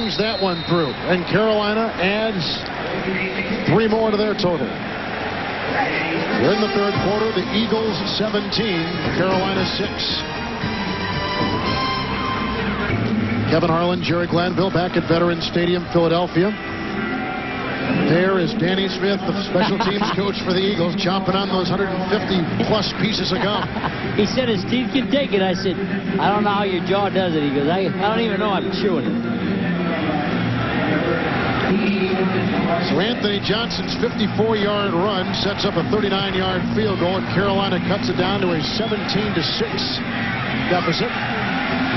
brings that one through, and Carolina adds 3 more to their total. We're in the third quarter. The Eagles 17, Carolina 6. Kevin Harlan, Jerry Glanville back at Veterans Stadium, Philadelphia. There is Danny Smith, the special teams coach for the Eagles, chomping on those 150-plus pieces of gum. He said his teeth can take it. I said, I don't know how your jaw does it. He goes, I don't even know I'm chewing it. So Anthony Johnson's 54-yard run sets up a 39-yard field goal, and Carolina cuts it down to a 17-6 deficit.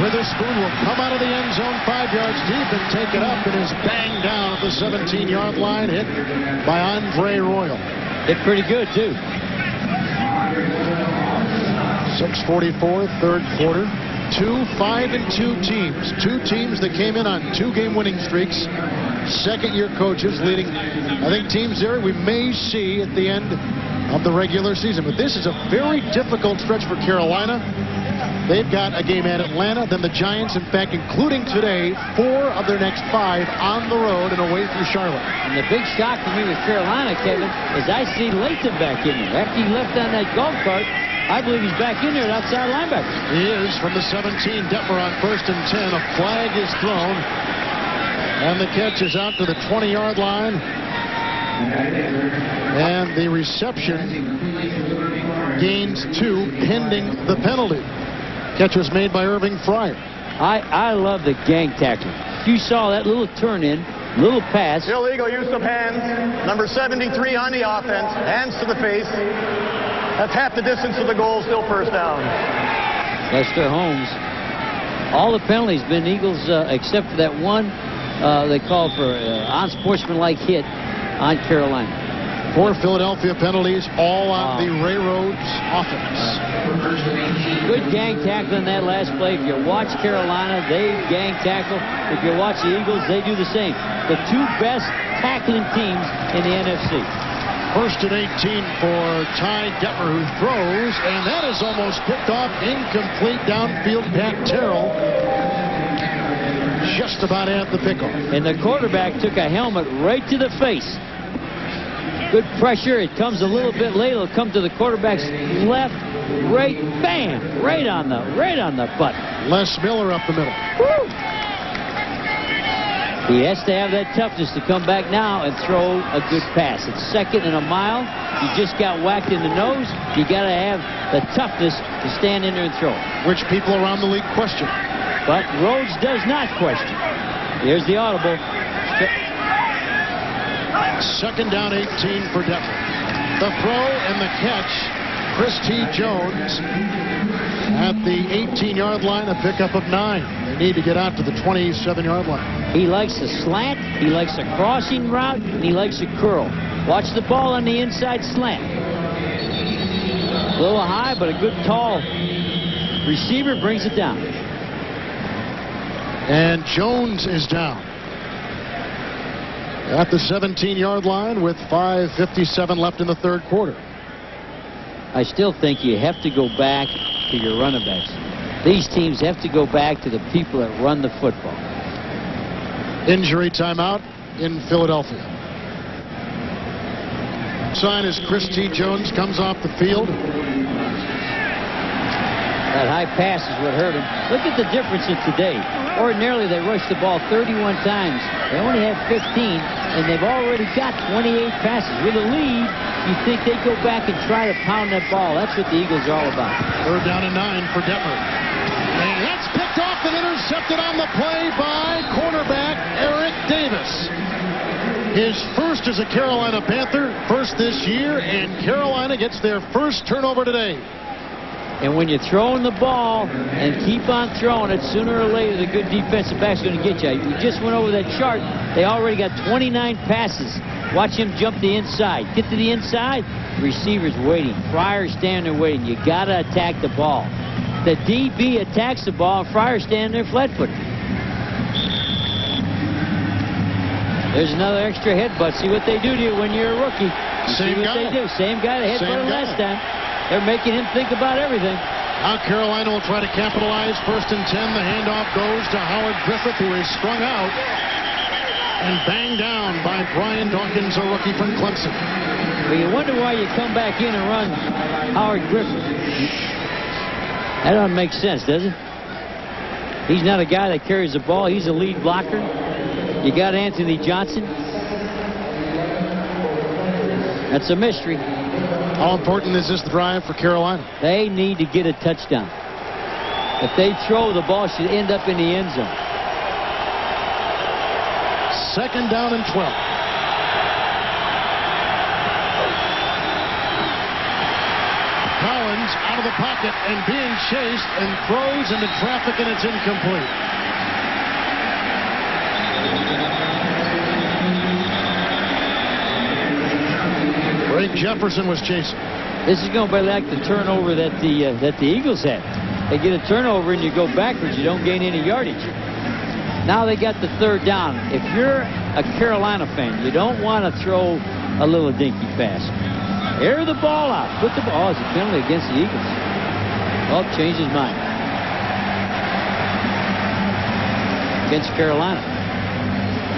Witherspoon will come out of the end zone 5 yards deep and take it up, and is banged down at the 17-yard line, hit by Andre Royal. Hit pretty good, too. 6:44, third quarter. 2 5-2 teams. 2 teams that came in on 2-game winning streaks. Second-year coaches leading, I think, teams there we may see at the end of the regular season. But this is a very difficult stretch for Carolina. They've got a game at Atlanta, then the Giants, in fact, including today, 4 of their next 5 on the road and away from Charlotte. And the big shock for me with Carolina, Kevin, is I see Latham back in there. After he left on that golf cart, I believe he's back in there at outside linebacker. He is from the 17. Detmer on 1st and 10. A flag is thrown. And the catch is out to the 20-yard line. And the reception gains 2 pending the penalty. Catch was made by Irving Fryer. I love the gang tackling. You saw that little turn in, little pass. Illegal use of hands. Number 73 on the offense. Hands to the face. That's half the distance of the goal. Still first down. Lester Holmes. All the penalties been Eagles except for that one they called for unsportsmanlike hit on Carolina. 4 Philadelphia penalties, all on the Ray Rhodes offense. Good gang tackle in that last play. If you watch Carolina, they gang tackle. If you watch the Eagles, they do the same. The 2 best tackling teams in the NFC. 1st and 18 for Ty Detmer, who throws, and that is almost picked off. Incomplete downfield. Pat Terrell just about at the pickoff. And the quarterback took a helmet right to the face. Good pressure. It comes a little bit late. It'll come to the quarterback's left, right, bam, right on the butt. Les Miller up the middle. Woo! He has to have that toughness to come back now and throw a good pass. It's 2nd and a mile. You just got whacked in the nose. You got to have the toughness to stand in there and throw. Which people around the league question. But Rhodes does not question. Here's the audible. 2nd down 18 for Detmer. The throw and the catch. Chris T. Jones at the 18-yard line, a pickup of 9. They need to get out to the 27-yard line. He likes a slant, he likes a crossing route, and he likes a curl. Watch the ball on the inside slant. A little high, but a good tall receiver brings it down. And Jones is down at the 17-yard line with 5:57 left in the third quarter. I still think you have to go back to your running backs. These teams have to go back to the people that run the football. Injury timeout in Philadelphia. Sign as Chris T. Jones comes off the field. That high pass is what hurt him. Look at the difference in today. Ordinarily, they rush the ball 31 times. They only have 15, and they've already got 28 passes. With a lead, you think they go back and try to pound that ball. That's what the Eagles are all about. 3rd down and 9 for Detmer. And that's picked off and intercepted on the play by cornerback Eric Davis. His first as a Carolina Panther, first this year, and Carolina gets their first turnover today. And when you're throwing the ball and keep on throwing it, sooner or later the good defensive back's going to get you. We just went over that chart. They already got 29 passes. Watch him jump the inside. Get to the inside, receiver's waiting. Fryer's standing there waiting. You got to attack the ball. The DB attacks the ball, and Fryer's standing there flat-footed. There's another extra headbutt. See what they do to you when you're a rookie. Same guy. They do. Same guy that headbutted last time. They're making him think about everything. Now Carolina will try to capitalize. 1st and 10. The handoff goes to Howard Griffith, who is strung out and banged down by Brian Dawkins, a rookie from Clemson. Well, you wonder why you come back in and run Howard Griffith. That doesn't make sense, does it? He's not a guy that carries the ball. He's a lead blocker. You got Anthony Johnson. That's a mystery. How important is this drive for Carolina? They need to get a touchdown. If they throw, the ball should end up in the end zone. 2nd down and 12. Collins out of the pocket and being chased and throws into traffic, and it's incomplete. Ray Jefferson was chasing. This is going to be like the turnover that the Eagles had. They get a turnover and you go backwards. You don't gain any yardage. Now they got the 3rd down. If you're a Carolina fan, you don't want to throw a little dinky pass. Air the ball out. Put the ball. It's a penalty against the Eagles. Well, changed his mind. Against Carolina.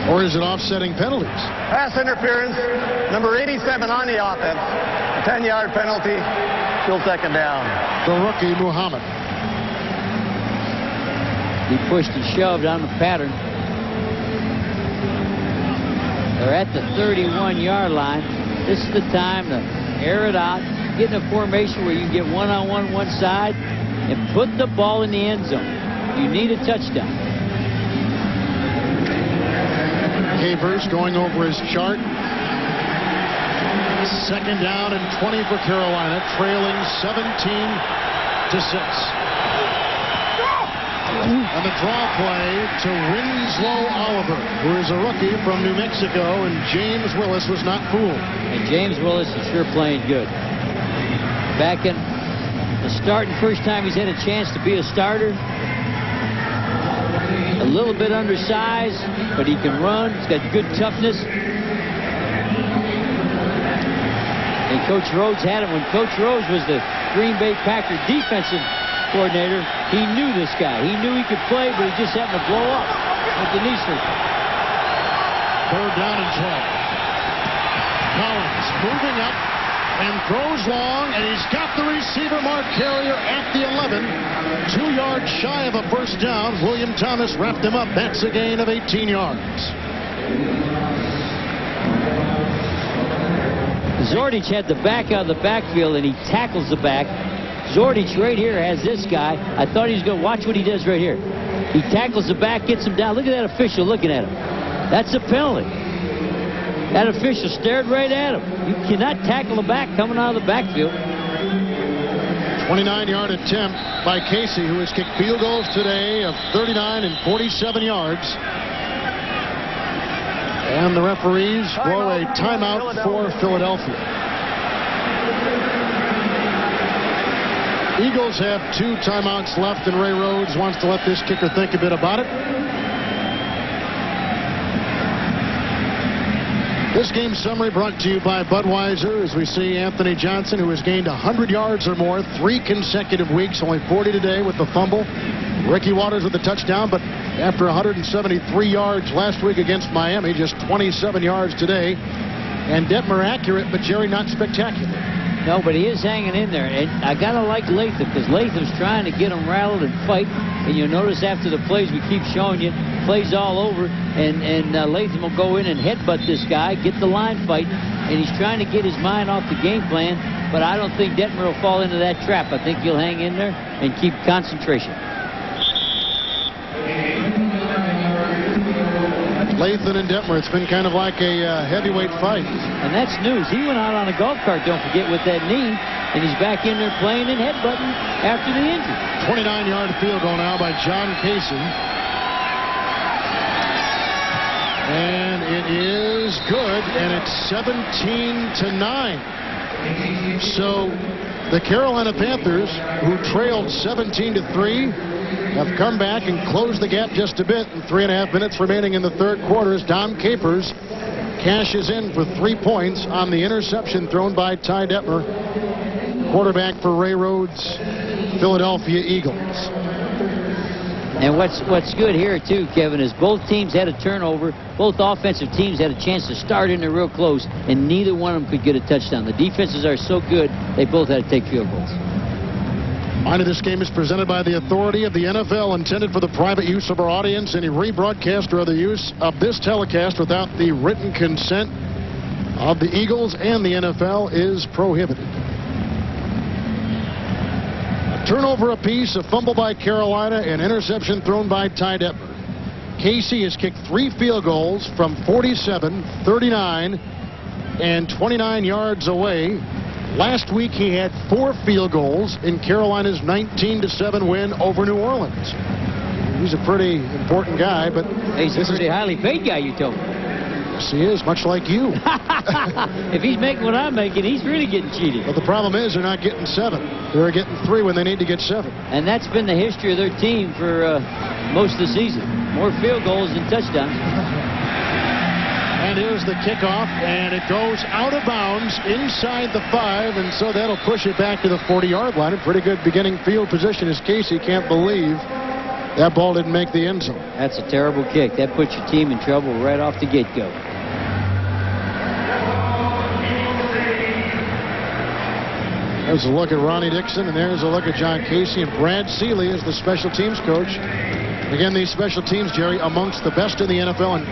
Or is it offsetting penalties? Pass interference. Number 87 on the offense. A 10-yard penalty. Still 2nd down. The rookie, Muhammad. He pushed and shoved on the pattern. They're at the 31-yard line. This is the time to air it out, get in a formation where you can get one-on-one one side, and put the ball in the end zone. You need a touchdown. Capers going over his chart. 2nd down and 20 for Carolina, trailing 17-6. And the draw play to Winslow Oliver, who is a rookie from New Mexico, and James Willis was not fooled. And James Willis is sure playing good. Back in the starting first time he's had a chance to be a starter. A little bit undersized, but he can run. He's got good toughness. And Coach Rhodes had him. When Coach Rhodes was the Green Bay Packers defensive coordinator, he knew this guy. He knew he could play, but he just happened to blow up with the knee surgery. 3rd down and 12. Collins moving up and throws long, and he's got the receiver, Mark Carrier, at the 11. 2 yards shy of a 1st down. William Thomas wrapped him up. That's a gain of 18 yards. Zordich had the back out of the backfield, and he tackles the back. Zordich right here has this guy. I thought he was going to watch what he does right here. He tackles the back, gets him down. Look at that official looking at him. That's a penalty. That official stared right at him. You cannot tackle the back coming out of the backfield. 29-yard attempt by Casey, who has kicked field goals today of 39 and 47 yards. And the referees blow a timeout for Philadelphia. Eagles have 2 timeouts left, and Ray Rhodes wants to let this kicker think a bit about it. This game summary brought to you by Budweiser, as we see Anthony Johnson, who has gained 100 yards or more 3 consecutive weeks, only 40 today with the fumble. Ricky Watters with the touchdown, but after 173 yards last week against Miami, just 27 yards today. And Detmer accurate, but Jerry not spectacular. No, but he is hanging in there. And I got to like Latham, because Latham's trying to get him rattled and fight. And you'll notice after the plays we keep showing you, plays all over, and Latham will go in and headbutt this guy, get the line fight, and he's trying to get his mind off the game plan. But I don't think Detmer will fall into that trap. I think he'll hang in there and keep concentration. Latham and Detmer, it's been kind of like a heavyweight fight. And that's news. He went out on a golf cart, don't forget, with that knee, and he's back in there playing and headbutting after the injury. 29-yard field goal now by John Casey. And it is good, and it's 17-9. So the Carolina Panthers, who trailed 17-3, have come back and closed the gap just a bit. In 3.5 minutes remaining in the 3rd quarter as Dom Capers cashes in for 3 points on the interception thrown by Ty Detmer. Quarterback for Ray Rhodes Philadelphia Eagles. And what's good here, too, Kevin, is both teams had a turnover. Both offensive teams had a chance to start in there real close, and neither one of them could get a touchdown. The defenses are so good, they both had to take field goals. Finally, this game is presented by the authority of the NFL, intended for the private use of our audience. Any rebroadcast or other use of this telecast without the written consent of the Eagles and the NFL is prohibited. A turnover apiece, a fumble by Carolina, an interception thrown by Ty Detmer. Casey has kicked 3 field goals from 47, 39, and 29 yards away. Last week he had 4 field goals in Carolina's 19-7 win over New Orleans. He's a pretty important guy, but he's a pretty highly paid guy, you told me. Yes, he is, much like you. If he's making what I'm making, he's really getting cheated. But the problem is they're not getting 7. They're getting 3 when they need to get 7. And that's been the history of their team for most of the season. More field goals than touchdowns. And here's the kickoff, and it goes out of bounds inside the 5, and so that'll push it back to the 40-yard line. A pretty good beginning field position as Casey can't believe that ball didn't make the end zone. That's a terrible kick. That puts your team in trouble right off the get-go. There's a look at Ronnie Dixon, and there's a look at John Casey, and Brad Seeley is the special teams coach. Again, these special teams, Jerry, amongst the best in the NFL, and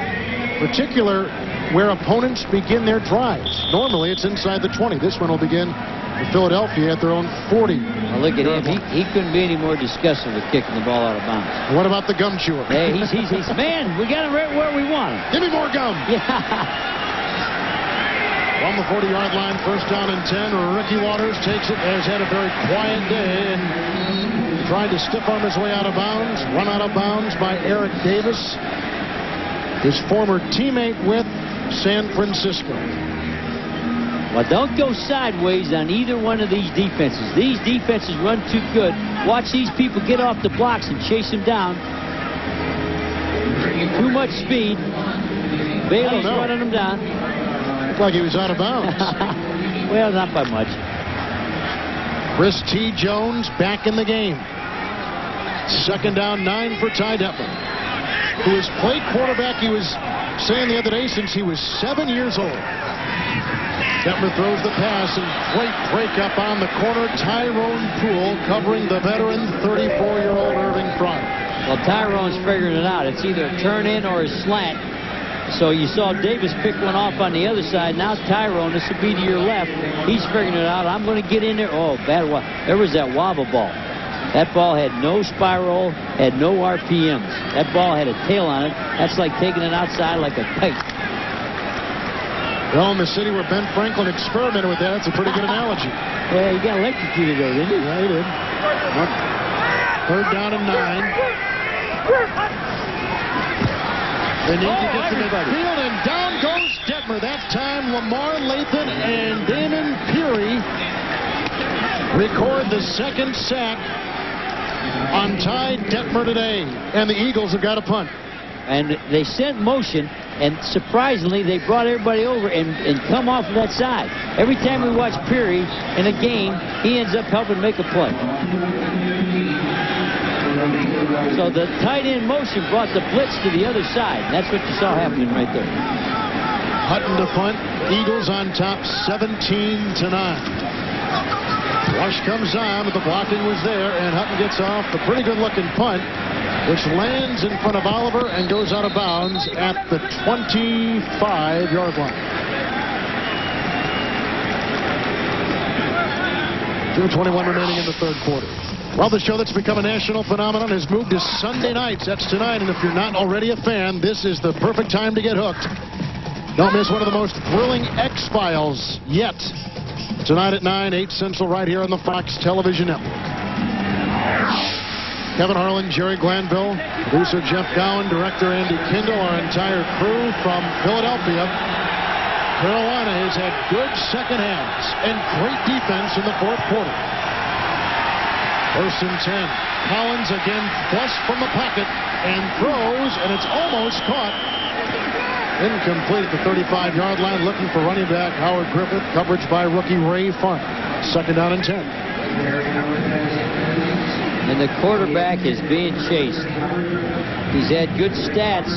particular where opponents begin their drives. Normally it's inside the 20. This one will begin with Philadelphia at their own 40. Well, look at him. He couldn't be any more disgusted with kicking the ball out of bounds. What about the gum chewer? Hey, he's man, we got him right where we want him. Give me more gum. Yeah. On the 40-yard line, first down and 10. Ricky Waters takes it. Has had a very quiet day and tried to stiff arm his way out of bounds. Run out of bounds by Eric Davis, his former teammate with San Francisco. Well, don't go sideways on either one of these defenses. These defenses run too good. Watch these people get off the blocks and chase them down. Too much speed. Bailey's running them down. Looked like he was out of bounds. Well, not by much. Chris T. Jones back in the game. Second down, 9 for Ty Detmer, who has played quarterback, he was saying the other day, since he was 7 years old. Detmer throws the pass, and great break up on the corner. Tyrone Poole covering the veteran 34-year-old Irving Fryer. Well, Tyrone's figuring it out. It's either a turn in or a slant. So you saw Davis pick one off on the other side. Now Tyrone, this will be to your left. He's figuring it out. I'm going to get in there. Oh, bad. There was that wobble ball. That ball had no spiral, had no RPMs. That ball had a tail on it. That's like taking it outside like a kite. Well, in the city where Ben Franklin experimented with that, that's a pretty good analogy. Yeah, he got electrocuted though, didn't he? Yeah, he did. Third down and 9. They need to get to midfield, and down goes Detmer. That time, Lamar Lathan and Damon Peary record the second sack on Ty Detmer today, and the Eagles have got a punt. And they sent motion, and surprisingly, they brought everybody over and come off of that side. Every time we watch Peary in a game, he ends up helping make a play. So the tight end motion brought the blitz to the other side. That's what you saw happening right there. Hutton to punt. Eagles on top 17-9. Rush comes on, but the blocking was there, and Hutton gets off a pretty good-looking punt, which lands in front of Oliver and goes out of bounds at the 25-yard line. 2:21 remaining in the third quarter. Well, the show that's become a national phenomenon has moved to Sunday nights. That's tonight, and if you're not already a fan, this is the perfect time to get hooked. Don't miss one of the most thrilling X-Files yet. Tonight at 9, 8 Central, right here on the Fox Television Network. Kevin Harlan, Jerry Glanville, producer Jeff Gowan, director Andy Kindle, our entire crew from Philadelphia. Carolina has had good second halves and great defense in the fourth quarter. First and 10. Collins again flush from the pocket and throws, and it's almost caught. Incomplete at the 35-yard line, looking for running back Howard Griffith. Coverage by rookie Ray Farmer. Second down and 10. and the quarterback is being chased. He's had good stats.